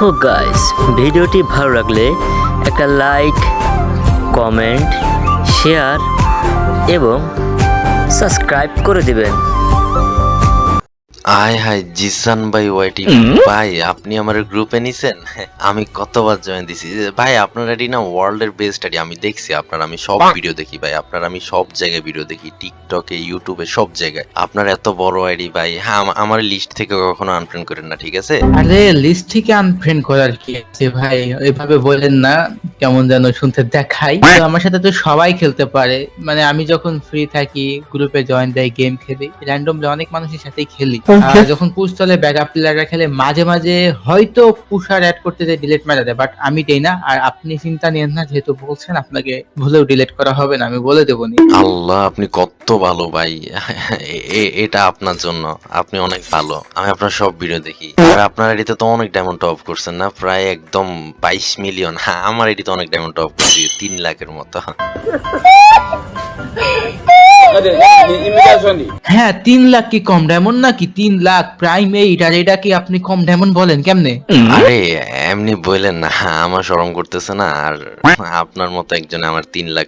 So guys, ভিডিওটি ভালো লাগলে একটা লাইক, কমেন্ট, শেয়ার এবং সাবস্ক্রাইব করে দিবেন। হাই হাই জিসান ভাই ওয়াইটি ভাই, আপনি আমার গ্রুপে নিছেন? আমি কতবার জয়েন দিছি ভাই। আপনার আইডি না ওয়ার্ল্ডের বেস্ট আইডি, আমি দেখছি আপনার। আমি সব ভিডিও দেখি ভাই আপনার, আমি সব জায়গায় ভিডিও দেখি, টিকটকে, ইউটিউবে, সব জায়গায় আপনার এত বড় আইডি ভাই। হ্যাঁ, আমার লিস্ট থেকে কখনো আনফ্রেন্ড করেন না, ঠিক আছে? আরে লিস্ট থেকে আনফ্রেন্ড করার কি আছে ভাই, এভাবে বলেন না, কেমন যেন শুনতে দেখাই। তো আমার সাথে তো সবাই খেলতে পারে, মানে আমি যখন ফ্রি থাকি গ্রুপে জয়েন দেয়, গেম খেলি র্যান্ডমলি, অনেক মানুষের সাথেই খেলি। আর যখন পুশ চলে ব্যাকআপ প্লেয়াররা খেলে, মাঝে মাঝে হয়তো পুশার অ্যাড করতে যায়, ডিলিট মারা দেয়, বাট আমি দেই না। আর আপনি চিন্তা নিয়েন না, যেহেতু বলছেন আপনাকে ভুলেও ডিলিট করা হবে না, আমি বলে দেবো নি। আল্লাহ, আপনি কত ভালো ভাই। এটা আপনার জন্য, আপনি অনেক ভালো। আমি আপনার সব ভিডিও দেখি। আর আপনার আইডিতে তো অনেক ডায়মন্ড টপ করছেন না, প্রায় একদম 22 মিলিয়ন। হ্যাঁ, আমার আইডিতে অনেক ডায়মন্ড টপ করছি, 3 লাখের মতো। হ্যাঁ, 3 লাখ কি কম ডায়মন্ড নাকি? 3 লাখ প্রাইম 8, আর এটা কি আপনি কম ডায়মন্ড বলেন কেমনে? আরে এমনি বললেন না, আমার শরম করতেছে না? আর আপনার মতো একজন আমার 3 লাখ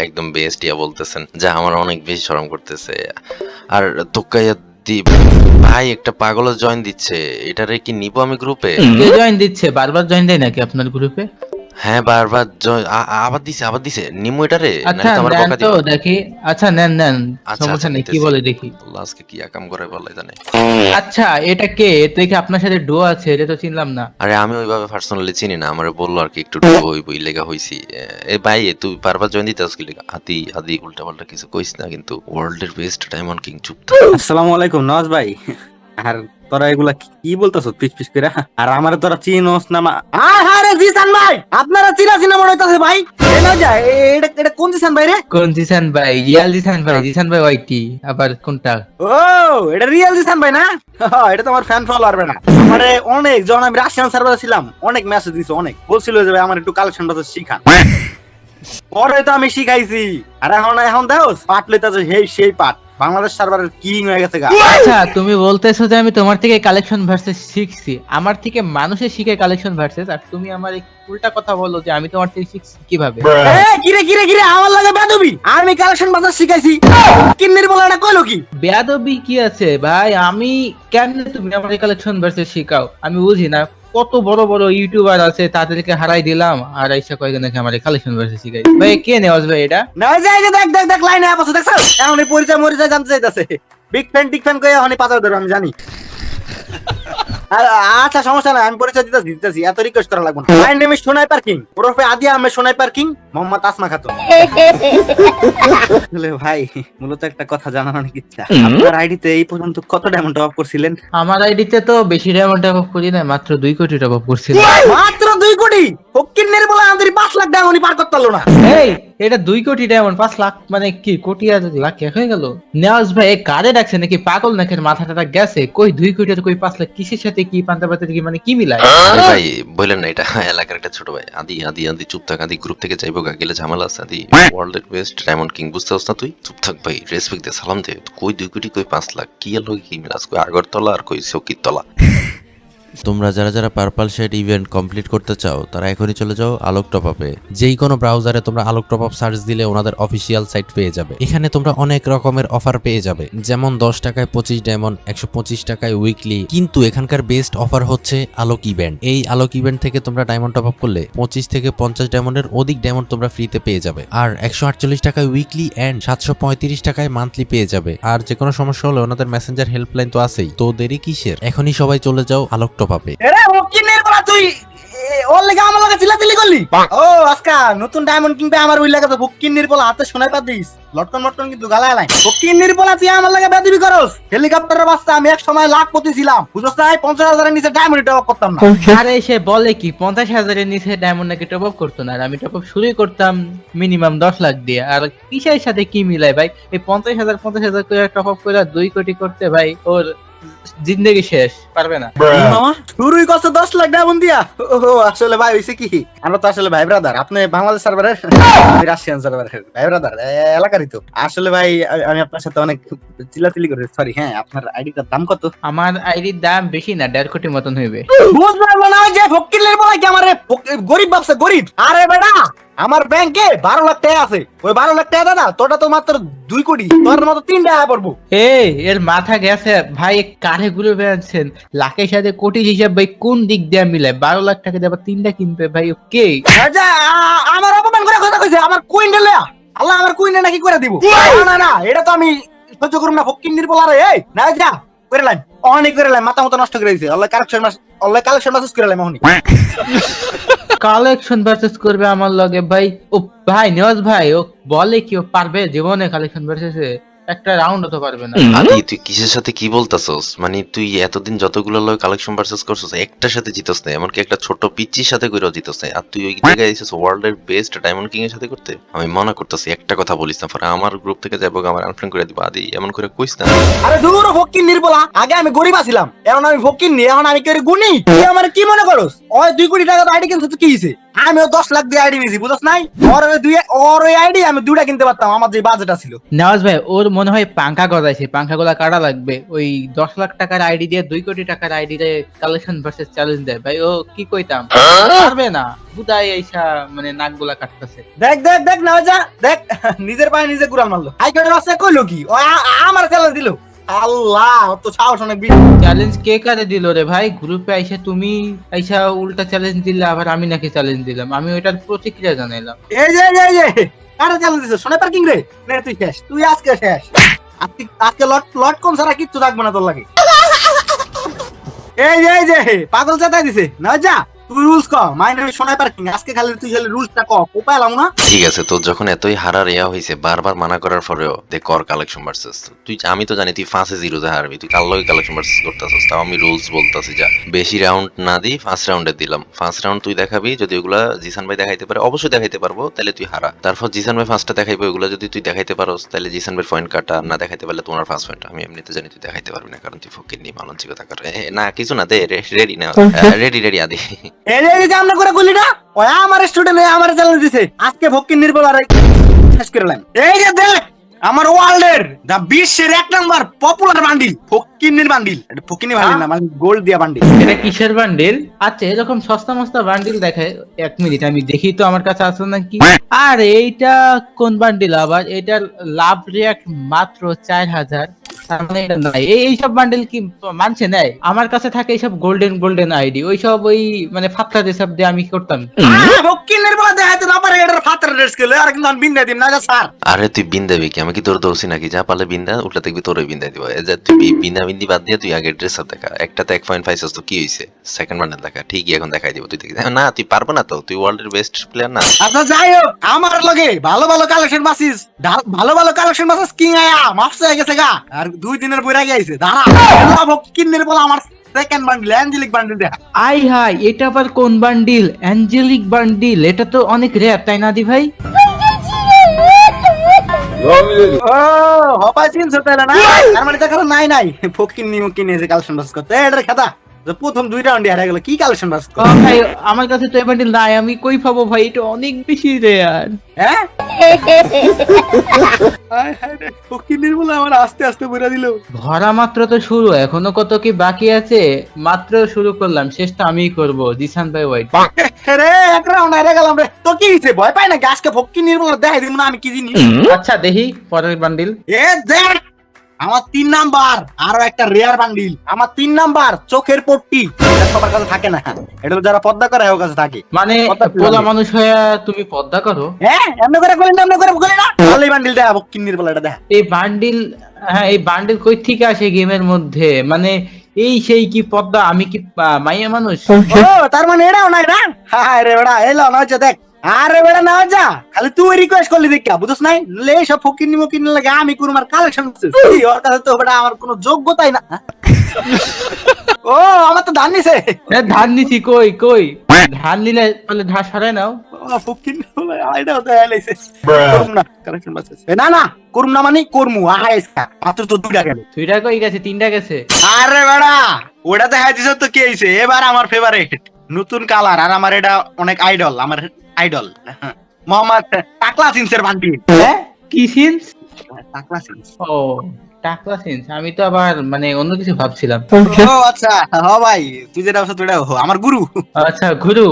একদম বেস্ট ইয়া বলতেছেন, যা আমার অনেক বেশি শরম করতেছে। আর তোকাইয়া দীপ ভাই একটা পাগল জয়েন দিচ্ছে, এটারে কি নিব আমি গ্রুপে? কে জয়েন দিচ্ছে? বারবার জয়েন দেয় নাকি আপনার গ্রুপে? হ্যাঁ, বারবার আবার দিছে নিমু এটারে, আচ্ছা নাহলে তো আমার নেন বকা তো দিবে। দেখি। আচ্ছা নেন নেন, আচ্ছা সমস্যা নেই, কি নিতেছি। বলে দেখি। আল্লাহ, আজকে কি আকাম করে বলে জানে। আচ্ছা এটা কে? দেখি আপনার সাথে ডো আছে, এটা তো চিনলাম না। আরে আমি ওইভাবে পার্সোনালি চিনি না, আমারে বললো আর কি একটু বই বই লেগা হইছি। এ ভাই, তুই বারবার জয়েন দিতে আসলি লেগা? আদি আদি উল্টা পাল্টা কিছু কইস না কিন্তু। ওয়ার্ল্ডের বেস্ট ডায়মন্ড কিং চুপ থাক। আসসালামু আলাইকুম নওয়াজ ভাই। আর তোরা এগুলা কি বলতেছ পিছ পিছ করে? আর আমারে তোরা চিনোস না? আরে জিসান ভাই, আপনারা চিনা চিনা মনে হইতাছে ভাই। এটা যায়, এটা কোন জিসান ভাই রে? কোন জিসান ভাই? রিয়াল জিসান ভাই, জিসান ভাই ওয়াইটি। আবার কোনটা? ও, এটা রিয়েল জিসান ভাই না? এটা তো আমার ফ্যান ফলোয়ার না। আমারে অনেক, যখন আমি রাশিয়ান সার্ভারে ছিলাম, অনেক মেসেজ দিছে, অনেক বলছিল যে ভাই আমার একটু কালেকশন বাজার শিখান। পরে তো আমি শিখাইছি। আর এখন দাও পাট লইতাছে, সেই পাট বাংলাদেশ সার্ভারের কিং হয়ে গেছে গা। আচ্ছা তুমি বলতেছো যে আমি তোমার থেকে কালেকশন ভার্সেস শিখছি, আমার থেকে মানুষে শিখে কালেকশন ভার্সেস, আর তুমি আমার উল্টা কথা বলো যে আমি তোমার থেকে শিখছি কিভাবে? গিরে আমার লাগে বেদবি। আমি কালেকশন বাজার শিখাইছি, কিন্নির বলে এটা কইলো কি? বেয়াদবি কি আছে ভাই? আমি কেমনে তুমি আমার কালেকশন ভার্সেস শিখাও? আমি বুঝি না। কত বড় বড় ইউটিউবার আছে, তাদেরকে হারাই দিলাম, আর আইসা কয়েকজন নাকি আমার কালেকশন ভার্সেস শিখাই। ভাই কে নেওয়াজ ভাই এটা? না যাই যে দেখ লাইনে আপস দেখছ, এখন এই পরিচয় জানতে চাইতাছে। বিগ ফ্যান কই এখন পাতা ধরো, আমি জানি। আচ্ছা সমস্যা নাই, আমি পরিচয় দিতেছি, এত রিকোয়েস্ট করা লাগবে না। My name is sniper king, ওরফে আদি আহমেদ সোনাইপার কিং, মোহাম্মদ আসমা খাতুন। আসলে ভাই মূলত একটা কথা জানার অনেক ইচ্ছা। আপনার আইডিতে এই পর্যন্ত কত ডায়মন্ড টপ করছিলেন? আমার আইডিতে তো বেশি ডায়মন্ড টপ আপ করি না, মাত্র 2 কোটি টপ আপ করছিলাম। মাত্র 2 কোটি? ফকিন্নের বলে আমাদের 5 লাখ ডায়মন্ড পার করতে পারলো না। এই এটা 2 কোটি ডায়মন্ড, 5 লাখ মানে কি? কোটি আর লাখ এক হয়ে গেল? নেওয়াজ ভাই এই কারে ডাকছে নাকি? পাগল নাকি? মাথাটা গেছে? কই 2 কোটি আর কই 5 লাখ? কিসের সাথে কি পান্তা পাতে কি, মানে কি মিলায়? আরে ভাই বললেন না, এটা এলাকার একটা ছোট ভাই। আদি আদি আদি চুপ থাক, আদি গ্রুপ থেকে যাইবো গা, গেলে ঝামেলা আছে। আদি ওয়ার্ল্ডের বেস্ট ডায়মন্ড কিং, বুঝতে পারছ না তুই? চুপ থাক ভাই, রেসপেক্ট দে, সালাম দে। কই 2 কোটি, কই 5 লাখ? কি এর লগে কি মিলাস? কই আগরতলা আর কই চৌকির তলা। তোমরা যারা যারা পার্পল শেড ইভেন্ট কমপ্লিট করতে চাও তারা এখনই চলে যাও আলোক টপ আপে। যেই কোনো ব্রাউজারে তোমরা আলোক টপ আপ সার্চ দিলে ওনাদের অফিসিয়াল সাইট পেয়ে যাবে। এখানে তোমরা অনেক রকমের অফার পেয়ে যাবে, যেমন 10 টাকায় 25 ডায়মন্ড, 125 টাকায় উইকলি। কিন্তু এখানকার বেস্ট অফার হচ্ছে আলোক ইভেন্ট। এই আলোক ইভেন্ট থেকে তোমরা ডায়মন্ড টপ আপ করলে 25 থেকে 50 ডায়মন্ডের অধিক ডায়মন্ড তোমরা ফ্রিতে পেয়ে যাবে। আর 148 টাকায় উইকলি এন্ড 735 টাকায় মান্থলি পেয়ে যাবে। আর যে কোনো সমস্যা হলে ওনাদের মেসেঞ্জার হেল্পলাইন তো আছেই, তো দেরি কিসের? এখনই সবাই চলে যাও আলোক টপ আপে। এরে ফকিন্নের বলা তুই ওর লাগা আমার লাগা চিল্লাচিল্লি করলি? ও আজকা নতুন ডায়মন্ড কিনবে আমার ওই লাগা, তো ফকিন্নের বলা হাতে সোনাইপার দিস, লটকন মটকন কিন্তু গালা এলাই। ফকিন্নের বলা তুই আমার লাগা বেদবি করস? হেলিকপ্টারের বাচ্চা, আমি এক সময় লাখপতি ছিলাম, বুঝছস না? 50,000 এর নিচে ডায়মন্ড টপ আপ করতাম না। আরে সে বলে কি 50,000 এর নিচে ডায়মন্ড নাকি টপ আপ করতো না? আর আমি টপ আপ শুরুই করতাম মিনিমাম 10 লাখ দিয়ে। আর কিসের সাথে কি মিলায় ভাই? এই 50,000 করে টপ আপ করে 2 কোটি করতে ভাই ওর জিন্দেগি শেষ, পারবে না। মামা শুরুই করছে 10 লাখ ডায়মন্ড দিয়া। ও আসলে ভাই হইছে কি, আমরা তো আসলে ভাই ব্রাদার, আপনি বাংলাদেশ সার্ভারের আমি রাশিয়ান সার্ভারের ভাই ব্রাদার এলাকারই তো। আসলে ভাই আমি আপনার সাথে অনেক চিল্লাচিল্লি করে, সরি। হ্যাঁ, আপনার আইডিটার দাম কত? আমার আইডির দাম বেশি না, 1.5 কোটি মতন হইবে। বুঝলাম না যে ফকিরের বলাই কি আমারে গরিব ভাবছে, গরিব? আরে বেটা, আমার ব্যাংকে 12 লাখ টাকা আছে। ওই 12 লাখ টাকা দাদা, তোটা তো মাত্র 2 কোটি, তোর মতো 3 টাকা পড়বো। এর মাথা গেছে ভাই, কারে ঘুরে বেড়াচ্ছেন? লাখের সাথে কোটি হিসাব ভাই কোন দিক দিয়ে মিলায়? 12 লাখ টাকা দিয়ে আবার 3টা কিনবে ভাই, ওকে? আচ্ছা, আমার অপমান করে কথা কইছে, আমার কুইন্টাল আল্লাহ আমার কুইন্টাল নাকি করে দিব? না না, এটা তো আমি সহ্য করব না। ফকির বলারে এই না, যা করে লাইন, অনেক করে লাইন, মাথা মতো নষ্ট করে দিয়েছে। আল্লাহ কালেকশন মাসেজ করে লাইন মোহনি। কালেকশন ভার্সেস করবে আমার লগে ভাই? ও ভাই নিয়াজ ভাই, ও বলে কি ও পারবে জীবনে কালেকশন ভার্সেসে? একটা রাউন্ড হতে পারবে না। আদি তুই কিসের সাথে কি বলতাছস? মানে তুই এতদিন যতগুলো লয় কালেকশন ভার্সেস করছস, একটার সাথে জিতস না, এমনকি একটা ছোট পিচ্চির সাথে কইরাও জিতস না। আর তুই ওই জায়গায় এসেছিস ওয়ার্ল্ডের বেস্ট ডায়মন্ড কিং এর সাথে করতে। আমি মনা করতেছি একটা কথা বলিস না, পরে আমার গ্রুপ থেকে যাবো, আমার আনফ্রেন্ড করে দিব। আদি এমন করে কইস না। আরে দূর ফকির নির্বলা, আগে আমি গরিব আছিলাম, এখন আমি ফকির নি, এখন আমি কেউ গুনি। তুই আমার কি মনে করস? ওই 2 কোটি টাকা আইডি কিনছিস তো কি হইছে? আমিও 10 লাখ দিয়ে আইডি নিয়েছি, বুঝছ নাই? ওর ওই আইডি আমি 2টা কিনতে পারতাম, আমার যে বাজেট ছিল। নওয়াজ ভাই, ওর মনে হয় পাঙ্খা গজাইছে, পাঙ্খাগুলা কাটা লাগবে। ওই 10 লাখ টাকার আইডি দিয়ে 2 কোটি টাকার আইডি দিয়ে কালেকশন ভার্সেস চ্যালেঞ্জ দেয় ভাই। ও কি কইতাম, পারবে না। বুদাই এইসা মানে নাকগুলা কাটতেছে। দেখ দেখ দেখ না যা দেখ, নিজের পায়ে নিজে গুড়াল মারলো। হাইকোর্টের রাস্তায় কইলো কি, ও আমার চ্যালেঞ্জ দিল। আল্লাহ, ওর তো সাহস অনেক বেশি। চ্যালেঞ্জ কে কারে দিল রে ভাই? গ্রুপে আইসা তুমি আইসা উল্টা চ্যালেঞ্জ দিলে, আবার আমি নাকি চ্যালেঞ্জ দিলাম? আমি ওইটার প্রতিক্রিয়া জানাইলাম। এই যে কারে চ্যালেঞ্জ দিছ? সোনা পার্কিং রে, নে তুই শেষ, তুই আজকে শেষ। আজকে লট কম ছাড়া কিচ্ছু থাকবে না তোর লাগে। এই যে পাগল চাতাই দিছে না, যা তুই রুলস ক, মাইন্ড আমি সোনা পার্কিং, আজকে খালি তুই খালি রুলসটা ক, কোপাইলাম না। ঠিক আছে, তোর যখন এতই হারার ইয়া হইছে, বারবার মানা করার পরেও দে কর কালেকশন ভার্সেস। তুই আমি তো জানি তুই 5-0 তে হারবি, তুই কার লগে কালেকশন ভার্সেস করতেছস? তাও আমি রুলস বলতাছি, যা বেশি রাউন্ড না দি, 1st রাউন্ডে দিলাম। 1st রাউন্ড তুই দেখাবি, যদি ওগুলা জিসান ভাই দেখাইতে পারে, অবশ্যই দেখাইতে পারবো, তাহলে তুই হারা। তারপর জিসান ভাই 1sta দেখাইবে, ওগুলা যদি তুই দেখাইতে পারোস, তাহলে জিসান ভাই পয়েন্ট কাটা, না দেখাইতে পারলে তোমার 1st পয়েন্ট। আমি এমনিতে জানি তুই দেখাইতে পারবি না, কারণ তুই ফকির নি, মানসিকতা কর। না কিছু না, দে রেডি না, রেডি আদি। এই যে আমরা করে কইলি না, ওই আমার স্টুডেন্ট আমার চ্যালেঞ্জ দিছে, আজকে ফকির নির্বল আর শেষ করে লাইন। এই যে দেখ, আমার ওয়ার্ল্ডের দা বিশ্বের 1 নাম্বার পপুলার বান্ডিল, ফকির বান্ডিল। এটা ফকির বান্ডিল না, মানে গোল্ড দিয়া বান্ডিল। এটা কিসের বান্ডিল? আচ্ছা, এরকম সস্তা মস্তা বান্ডিল দেখায়, 1 মিনিট আমি দেখি তো আমার কাছে আছে নাকি। আর এইটা কোন বান্ডিল আবার? এটার লাভ রিয়াক্ট মাত্র 4000। তার মানে এটা নাই। এইসব বান্ডিল কি মানছে নাই? আমার কাছে থাকে এইসব গোল্ডেন আইডি, ওইসব ওই মানে ফাতলা যেসব দিয়ে আমি করতাম। ফকির নির্বল দেখাইতে না পারে, এটার ফাতরা ড্রেস কেলে আর কিন্তু আমি বিন্দা দিম না, যা স্যার। আরে তুই বিন্দাবি কি? আমি কি তোর দোষী নাকি? যা পালে বিন্দা, উল্টা দেখবি তোরে বিন্দা দিব। এই যে তুই বিন্দি বাদ দিয়ে তুই আগে ড্রেস আপ দেখা, একটাতে 1 পয়েন্ট পাইছিস তো কি হইছে? সেকেন্ড বান্ডেল দেখা, ঠিকই এখন দেখাই দিব। তুই দেখি না, তুই পারবো না তো, তুই ওয়ার্ল্ডের বেস্ট প্লেয়ার না। আচ্ছা যাই হোক, আমার লগে ভালো ভালো কালেকশন মাসিস, কিং আয়া মাফস হয়ে গেছে গা, আর 2 দিনের বইরা গিয়েছে। দাঁড়া, ফকির নির্বল আমার সেকেন্ড বান্ডিল, অ্যাঞ্জেলিক বান্ডিল দেখা। আই হাই, এটা আবার কোন বান্ডিল? অ্যাঞ্জেলিক বান্ডিল। এটা তো অনেক রেয়ার, তাই না দি ভাই? ও হপাই চিনছ তাহলে না? তার মানে তো কারণ নাই ফকির নিমো কিনেছে কালেকশন বাস করতে। এটার খাতা প্রথম 2 রাউন্ডে হারা গেল, কি কালেকশন বাস ও ভাই, আমার কাছে তো এই বান্ডিল নাই, আমি কই পাবো ভাই? এটা অনেক বেশি রেয়ার। হ্যাঁ? ফকির নির্বল আমার আস্তে আস্তে বইরা দিল। ভরা মাত্র তো শুরু, এখনো কত কি বাকি আছে? মাত্র শুরু করলাম, শেষটা আমিই করব। জিসান ভাই ওয়াইট রে, 1 রাউন্ড হারা গেলাম রে। তো কি হইছে? ভয় পাই না, আজকে ফকির নির্বল দেখাই দিম না আমি কি জিনিস। আচ্ছা দেখি পরের বান্ডিল। এ দেখ, আমার 3 নাম্বার আরো একটা রেয়ার বান্ডিল। আমার 3 নাম্বার চোখের পট্টি, এটা সবার কাছে থাকে না, এটা যারা পর্দা করে ওর কাছে থাকে। মানে পোলা মানুষ হয়ে তুমি পর্দা করো? হ্যাঁ, এমনি করে করি না, এমনি করে করি না। খালি বান্ডিল দেখ, ফকির নির্বল এটা দেখ। এই বান্ডিল, হ্যাঁ এই বান্ডিল কই থেকে আসে গেমের মধ্যে? মানে এই সেই কি পর্দা? আমি কি মাইয়া মানুষ? ও তার মানে এটাও নাই না? হায় রে বেড়া, এলো না হচ্ছে দেখ। আরে বেড়া না যা, খালি তুই রিকোয়েস্ট করলি দেখা, বুঝছ নাই? লে সব ফকির নিমো কিনে লাগে আমি কোন আমার কালেকশন ওর কাছে তো বেড়া আমার কোনো যোগ্যতাই না। ও আমার তো ধান নিছে। ধান নিছি, কই ধান নিলে বলে ধান সরাই নাও। ও ফকির এটাও তো এলাইছে করুম না কালেকশন বাসেস না না করুম না মানে করমু আহাইসকা মাত্র তো 2টা গেল 2টা কই গেছে 3টা গেছে আরে বেড়া ওটা দেখা দিছ তো কি হইছে এবার আমার ফেভারিট নতুন কালার আর আমার এটা অনেক আইডল আমার আইডল মোহাম্মদ টাকলা সিনসের বান্টি হ্যাঁ কি সিনস টাকলা সিনস ও টাকলা সিনস আমি তো আবার মানে অন্য কিছু ভাবছিলাম ও আচ্ছা হ্যাঁ ভাই তুই যেটা ভাবছ তোটা আমার গুরু আচ্ছা গুরু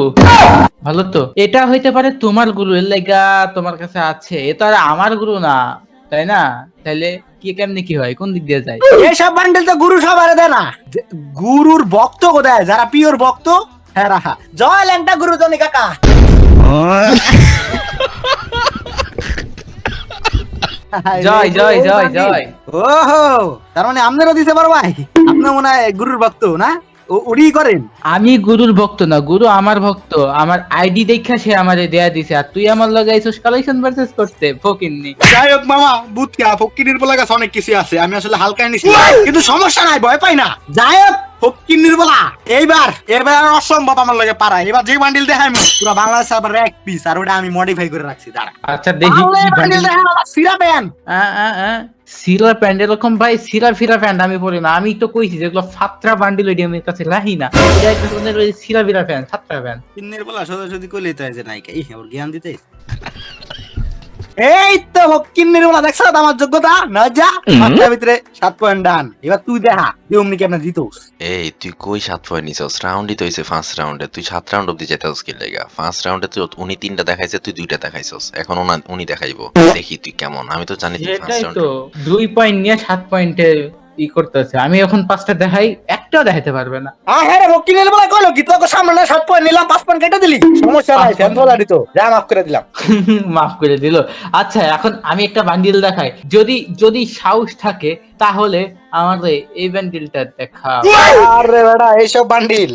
ভালো তো এটা হইতে পারে তোমার গুরু এর লাগা তোমার কাছে আছে এটা আর আমার গুরু না তাই না তাইলে কি কেমনে কি হয় কোন দিক দিয়ে যায় এইসব বান্ডেল তো গুরু সবারে দেয় না গুরুর ভক্ত কোথায় যারা পিওর ভক্ত হ্যাঁ রাহা জয় ল্যাংটা গুরু জনি কাকা জয় জয় জয় জয় ওহো তার মানে আপনারও দিতে পারো ভাই আপনি মনে হয় গুরুর ভক্ত না উড়ি করেন আমি গুরুর ভক্ত না গুরু আমার ভক্ত আমার আইডি দেখা সে আমারে দেয়া দিছে আর তুই আমার লগে আইছস কালেকশন ভার্সেস করতে ফকিন্নি যাই হোক মামা বুতকা ফকিরের বলা কাছে অনেক কিছু আছে আমি আসলে হালকা নিছি কিন্তু সমস্যা নাই ভয় পাই না যাই হোক ফকির বলা এবার আর অসম্ভব আমার লগে পারা এবার যে বান্ডিল দেখাই পুরো বাংলাদেশ সার্ভারে এক পিস আর ওটা আমি মডিফাই করে রাখছি দাঁড়া আচ্ছা দেখি কি বান্ডিল দেখা সিরা প্যান সিরা প্যান্ড এরকম ভাই সিরা ফিরা প্যান্ট আমি পরি না আমি তো কইছি যেগুলো ফাত্রা বান্ডিল ওই আমার কাছে রাহি না এটা একটা ধরনের ওই সিরা ফিরা প্যান্ট ফাত্রা প্যান্ট কিন্নের বলা সোজাসুজি কইলেই তো হয় যে নাই এই ওর জ্ঞান দিতে এই তো কিন্নের বলা দেখছ আমার যোগ্যতা না যা মাত্রার ভিতরে 7 পয়েন্ট ডান এবার তুই দেখা যে অমনি কেমনে জিতোস এই তুই কই 7 পয়েন্ট নিছস রাউন্ডই তো হইছে 5 রাউন্ডে তুই 7 রাউন্ড অবধি যেতেছস কি লাগা 5 রাউন্ডে তুই উনি 3টা দেখাইছে তুই 2টা দেখাইছস এখন উনি দেখাইবো দেখি তুই কেমন আমি তো জানি তুই 5 সেটাই রাউন্ড তো 2 পয়েন্ট নিয়ে 7 পয়েন্টে ই করতেছে আমি এখন 5টা দেখাই একটাও দেখাতে পারবে না হ্যাঁ রে কিন্নের বলা কইলো কি তোকে সামনে 7 পয়েন্ট নিলাম 5 পয়েন্ট কেটে দিলি সমস্যা নাই ফ্যান ফলা দিত যা মাফ করে দিলাম মাফ করে দিল আচ্ছা এখন আমি একটা বান্ডিল দেখাই যদি যদি সাহস থাকে তাহলে আমাদের এই বান্ডিলটা দেখা আরে বেটা এইসব বান্ডিল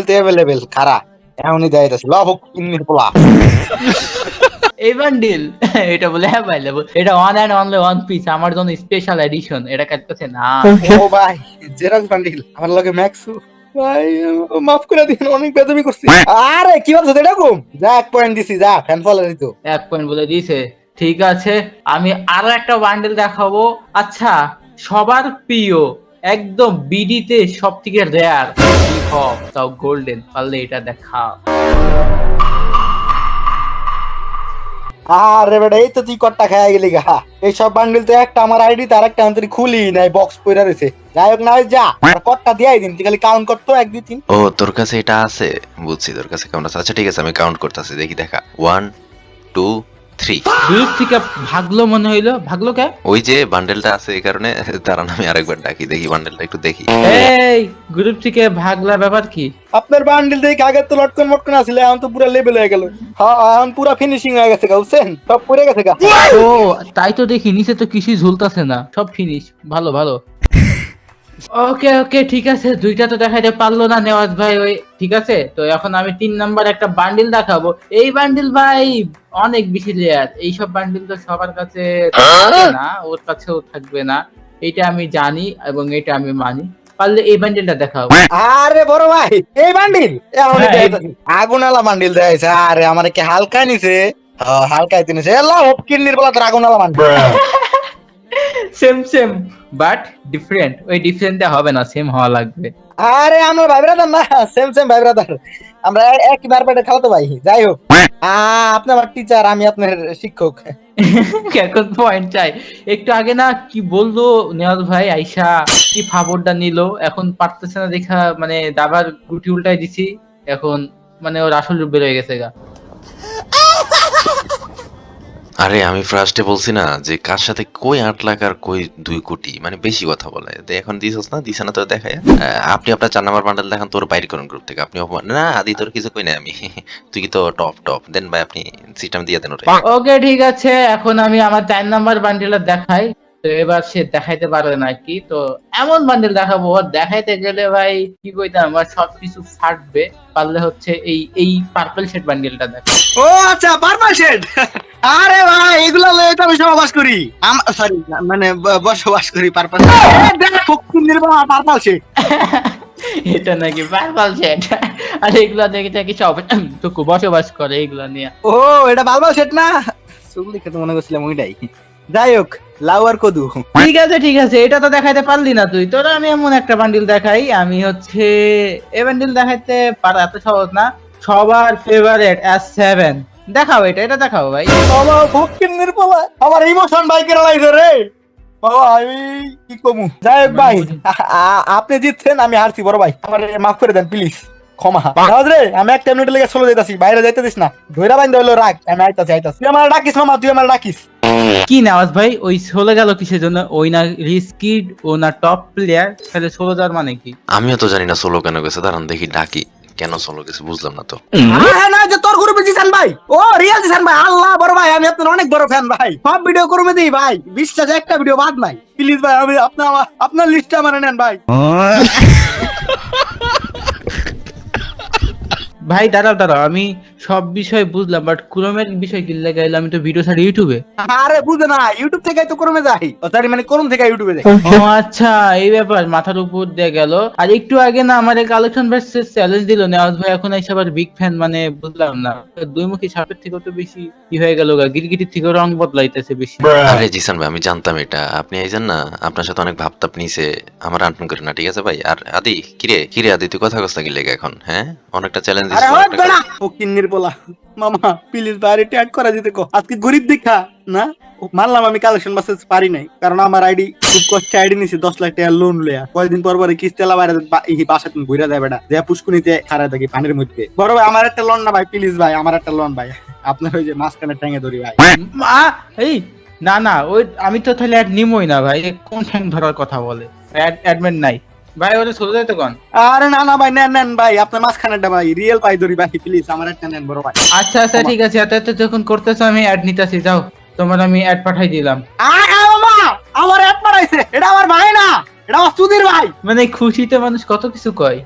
তো अवेलेबल খারা এমনই দেখাইতাছে লভ কিন্নের বলা এই বান্ডিল এটা বলে অ্যাভেলেবল এটা one and only one piece আমার জন্য স্পেশাল এডিশন এটা কাটতেছে না ও ভাই জেরক্স বান্ডিল আমার লগে ম্যাক্সু ভাই মাফ করে দিন অনেক বেদবি করছি আরে কি বলছো এটা কম যা 1 পয়েন্ট দিছি যা ফ্যান ফলো দিত 1 পয়েন্ট বলে দিয়েছে ঠিক আছে আমি আরো একটা বান্ডিল দেখাবো আচ্ছা সবার প্রিয় একদম বিডিতে সবথেকে রেয়ার তাও গোল্ডেন পারলে এটা দেখা আরে বেটা এই তো তুই কট্টা খাইয়া গেলি গা এইসব বান্ডিল তো একটা আমার আইডি তার একটা আন্তরি খুলি নাই বক্স পইরা রয়েছে যাই হোক না যা কট্টা দিয়াই দিন তুই খালি কাউন্ট করতো 1 2 3 ও তোর কাছে এটা আছে বুঝছি তোর কাছে কেমন আছে আচ্ছা ঠিক আছে আমি কাউন্ট করতেছি দেখি দেখা 1 2 3 গ্রুপ থেকে ভাগলো মনে হইলো ভাগলো কে ওই যে বান্ডেলটা আছে এই কারণে তারা আমি আরেকবার ডাকি দেখি বান্ডেলটা একটু দেখি এই গ্রুপ থেকে ভাগলা ব্যাপার কি আপনার বান্ডিল দেখে আগে তো লটকন মটকন আছিল এখন তো পুরো লেভেল হয়ে গেল হ্যাঁ এখন পুরো ফিনিশিং হয়ে গেছে বুঝছেন সব পড়ে গেছে গা ও তাই তো দেখি নিচে তো কিছুই ঝুলতাছে না সব ফিনিশ ভালো ভালো ওকে ওকে ঠিক আছে 2টা তো দেখাইতে পারলো না নেওয়াজ ভাই ওই ঠিক আছে তো এখন আমি 3 নাম্বার একটা বান্ডিল দেখাবো এই বান্ডিল ভাই অনেক বেশি লেয়ার এইসব বান্ডিল তো সবার কাছে থাকে না ওর কাছেও থাকবে না এটা আমি জানি এবং এটা আমি মানি পারলে এই বান্ডিলটা দেখাবো আরে বড় ভাই এই বান্ডিল হ্যাঁ, আগুনালা বান্ডিল দেখাইছে আরে আমার কি হালকা নিছে হালকাই তিনেছে লাভ কিন্নির বলা তোর আগুনালা bundle same same but different ওই ডিফারেন্টটা হবে না সেম হওয়া লাগবে আরে আমরা ভাই ব্রাদার না সেম ভাই ব্রাদার আমরা একই বার পেটে খাওয়াতো ভাই যাই হোক আপনি আমার টিচার আমি আপনার শিক্ষক এখন পয়েন্ট চাই একটু আগে না কি বললো নেওয়াজ ভাই আইসা কি ফাবরটা নিল এখন পারতেছে না দেখা মানে দাবার গুটি উল্টাই দিছি এখন মানে ওর আসল রূপ বের হয়ে গেছে গা আরে আমি ফার্স্টে বলছি না যে কার সাথে কই 8 লাখ আর কই 2 কোটি মানে বেশি কথা বলে এখন দিছস না দিছ না তো দেখায় আপনি আপনার 4 নাম্বার বান্ডেল দেখান তোর বাইর করুন গ্রুপ থেকে আপনি না আদি তোর কিছু কই না আমি তুই কি তো টপ দেন ভাই আপনি সিস্টেম দিয়ে দেন ওরে ওকে ঠিক আছে এখন আমি আমার 4 নাম্বার বান্ডেলটা দেখাই তো এবার সে দেখাইতে পারবে নাকি তো এমন বান্ডেল দেখাবো দেখাইতে গেলে ভাই কি কইতাম আমার সবকিছু ফাটবে পারলে হচ্ছে এই পার্পল শেড বান্ডেলটা দেখ ও আচ্ছা পার্পল শেড আরে ভাই এগুলা লয়ে তো আমি বসবাস করি সরি মানে বসবাস করি পার্পল শেড দেখ কিন্নির বলা পার্পল শেড এটা নাকি পার্পল সেট, আর এগুলা দেখে নাকি সব টুকু বসবাস করে এগুলা নিয়ে। ও এটা বালবাল সেট না, চুল দেখে তো মনে করছিলাম ওইটাই। যাই হোক, লাউ আর কদু। ঠিক আছে, এটা তো দেখাইতে পারলি না তুই। তোরা আমি এমন একটা বান্ডিল দেখাই, আমি হচ্ছে এ বান্ডিল দেখাইতে পারা এত সহজ না। সবার ফেভারিট S7 দেখাও, এটা দেখাও ভাই। আমার ফকিন্নের পোলা, আমার ইমোশন ভাই কেন লাইছে রে বাবা, আমি কি কমু। যাই হোক ভাই, আপনি জিতছেন, আমি হারছি বড় ভাই, আমার মাফ করে দেন প্লিজ, ক্ষমা। নাওজ রে, আমি একটা মিনিট লেগে চলে যাইতাছি, বাইরে যাইতে দিস না, ধইরা বাইন্দা হইলো রাখ, আমি আইতাছি। তুই আমার ডাকিস মামা, তুই আমার ডাকিস। কি নেওয়াজ ভাই, ওই চলে গেল কিসের জন্য? ওই না রিস্কিড, ও না টপ প্লেয়ার, তাহলে 16 যাওয়ার মানে কি? আমিও তো জানি না সোলো কেন গেছে, দাঁড়ান দেখি ডাকি, কেন সোলো গেছে বুঝলাম না তো। হ্যাঁ না, যে তোর গ্রুপে জিসান ভাই, ও রিয়াল জিসান ভাই, আল্লাহ বড় ভাই, আমি আপনার অনেক বড় ফ্যান ভাই, সব ভিডিও করবে দিই ভাই, বিশ্বাস একটা ভিডিও বাদ নাই, প্লিজ ভাই, আমি আপনার লিস্টে আমার নেন ভাই। ভাই দাঁড়াও, আমি সব বিষয় বুঝলাম, বাট ক্রোমের বিষয় কি লাগাইলাম? আমি তো ভিডিও ছাড়ি ইউটিউবে। আরে বুঝে না, ইউটিউব থেকে তো করমে যাই, সরি মানে করম থেকে ইউটিউবে যাই। ও আচ্ছা, এই ব্যাপার, মাথার উপর দিয়ে গেল। আর একটু আগে না আমার কালেকশন ভার্সেস চ্যালেঞ্জ দিল নেওয়াজ ভাই, এখন এসে আবার বিগ ফ্যান, মানে বুঝলাম না, দুইমুখী সাপের থেকে তো বেশি কি হয়ে গেল, গিরগিটির থেকে রং বদলাইতেছে বেশি। আরে জিসান ভাই, আমি জানতাম এটা আপনি আইছেন না, আপনার সাথে অনেক ভাবতাপ নিছে, আমার আনফোন করে না, ঠিক আছে ভাই। আর আদি কিরে আদি, তুই কথা কস্তা কি লেগে এখন? হ্যাঁ, অনেকটা চ্যালেঞ্জ আরে হোক বেড়া, ও কিন্নির পোলা, মামা প্লিজ বাইরে ট্যাগ করা দিতে কো, আজকে গরিব দেখা না মানলাম, আমি কালেকশন বাসে পারি নাই, কারণ আমার আইডি খুব কষ্টে আইডি নিছি 10 লাখ টাকা লোন লইয়া, কয়েকদিন পর পরে কিস্তেলা বাইরে এই বাসা তুমি ঘুরে যায় বেটা, যে পুষ্কুনিতে খাড়া থাকি পানির মধ্যে। বড় ভাই আমার একটা লোন না ভাই, প্লিজ ভাই, আমার একটা লোন ভাই, আপনার ওই যে মাঝখানে ট্যাঙ্গে ধরি ভাই। এই না ওই আমি তো তাহলে অ্যাড নিমই না ভাই, কোন ঠ্যাং ধরার কথা বলে, অ্যাডমিন নাই ভাই, ওটা চলে যাইতে কোন। আরে না ভাই, নেন ভাই, আপনার মাঝখানেটা ভাই, রিয়েল পাই ধরি ভাই, প্লিজ আমার একটা নেন বড় ভাই। আচ্ছা ঠিক আছে, এত যখন করতেছো আমি অ্যাড নিতেছি, যাও তোমার আমি অ্যাড পাঠাই দিলাম। মামা আমার অ্যাড পাঠাইছে, এটা আমার ভাই না, এটা আমার সুধীর ভাই। মানে খুশিতে মানুষ কত কিছু কয়।